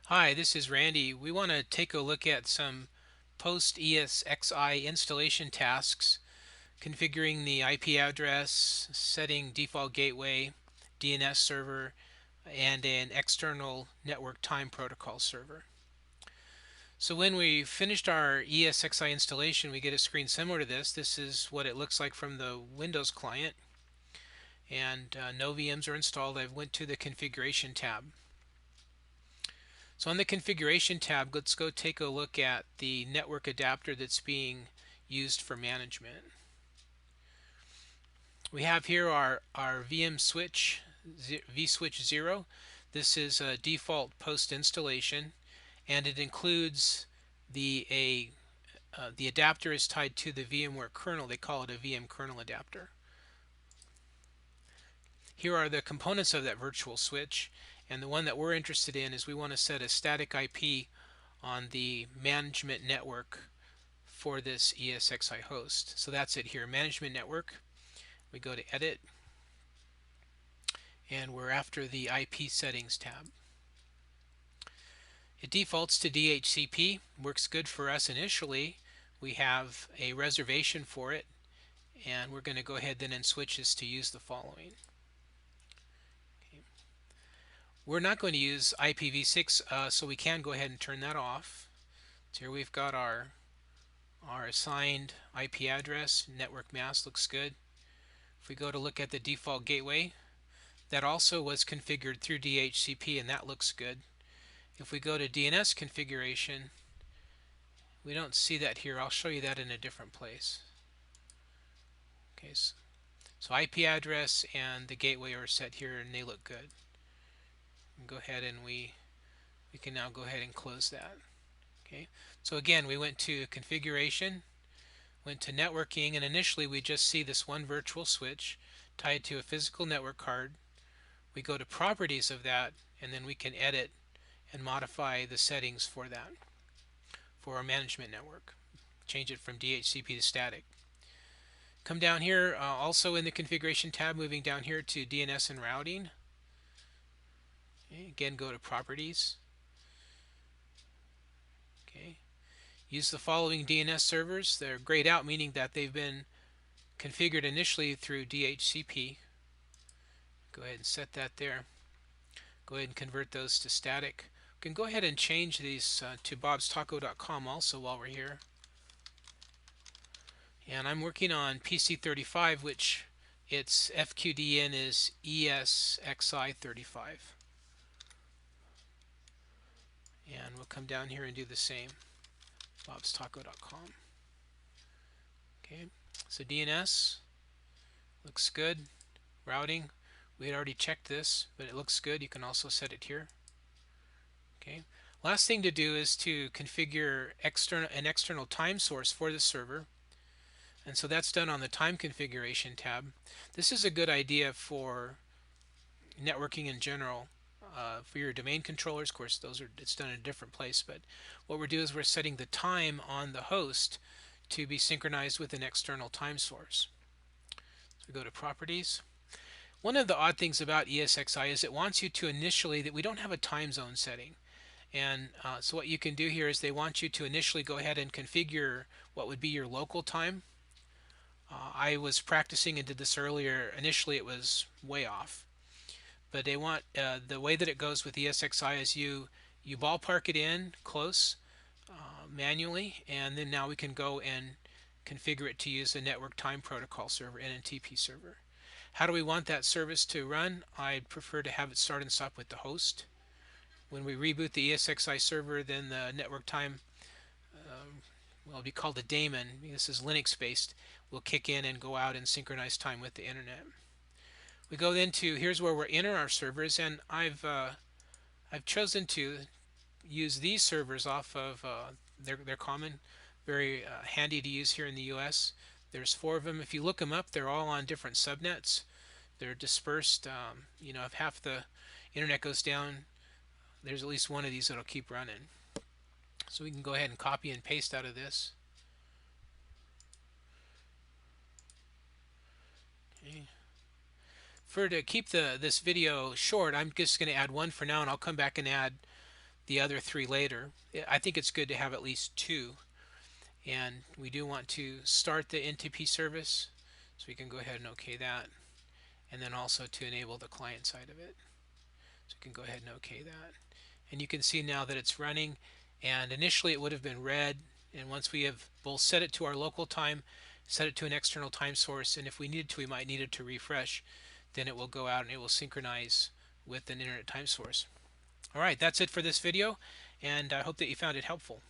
Hi, this is Randy. We want to take a look at some post ESXi installation tasks, configuring the IP address, setting default gateway, DNS server, and an external network time protocol server. So when we finished our ESXi installation, we get a screen similar to this. This is what it looks like from the Windows client, and no VMs are installed. I went to the configuration tab. So on the configuration tab, let's go take a look at the network adapter that's being used for management. We have here our VM switch, vSwitch 0. This is a default post installation, and it includes the adapter is tied to the VMware kernel. They call it a VM kernel adapter. Here are the components of that virtual switch, and the one that we're interested in is we want to set a static IP on the management network for this ESXi host. So that's it here, management network. We go to edit, and we're after the IP settings tab. It defaults to DHCP, works good for us initially. We have a reservation for it, and we're going to go ahead then and switch this to use the following. Okay. We're not going to use IPv6, so we can go ahead and turn that off. So here we've got our assigned IP address, network mask looks good. If we go to look at the default gateway, that also was configured through DHCP, and that looks good. If we go to DNS configuration, we don't see that here. I'll show you that in a different place. Okay, so IP address and the gateway are set here, and they look good. Go ahead and we can now go ahead and close that. Okay, so again, we went to configuration, went to networking, and initially we just see this one virtual switch tied to a physical network card. We go to properties of that, and then we can edit and modify the settings for that, for our management network. Change it from DHCP to static. Come down here, also in the configuration tab, moving down here to DNS and routing. Okay, again, go to properties. Okay, use the following DNS servers. They're grayed out, meaning that they've been configured initially through DHCP. Go ahead and set that there. Go ahead and convert those to static. We can go ahead and change these to bobstaco.com also while we're here. And I'm working on PC35, which its FQDN is ESXi35. And we'll come down here and do the same, bobstaco.com. Okay, so DNS looks good. Routing, we had already checked this, but it looks good. You can also set it here. Okay, last thing to do is to configure an external time source for the server. And so that's done on the time configuration tab. This is a good idea for networking in general. For your domain controllers, of course, it's done in a different place. But what we're doing is we're setting the time on the host to be synchronized with an external time source. So we go to properties. One of the odd things about ESXi is it wants you to initially that we don't have a time zone setting. And so what you can do here is they want you to initially go ahead and configure what would be your local time. I was practicing and did this earlier. Initially it was way off. But they want the way that it goes with ESXi is you ballpark it in close manually, and then now we can go and configure it to use the network time protocol server, NTP server. How do we want that service to run? I'd prefer to have it start and stop with the host. When we reboot the ESXi server, then the network time, will be called a daemon. This is Linux based. Will kick in and go out and synchronize time with the internet. We go then to here's where we're in our servers, and I've chosen to use these servers off of they're common, very handy to use here in the U.S. There's 4 of them. If you look them up, they're all on different subnets. They're dispersed. If half the internet goes down, there's at least one of these that'll keep running. So we can go ahead and copy and paste out of this. Okay. To keep this video short, I'm just going to add one for now, and I'll come back and add the other three later. I think it's good to have at least two. And we do want to start the NTP service, so we can go ahead and OK that. And then also to enable the client side of it. So we can go ahead and OK that. And you can see now that it's running, and initially it would have been red, and once we have both set it to our local time, set it to an external time source, and if we needed to, we might need it to refresh, then it will go out and it will synchronize with an internet time source. All right, that's it for this video, and I hope that you found it helpful.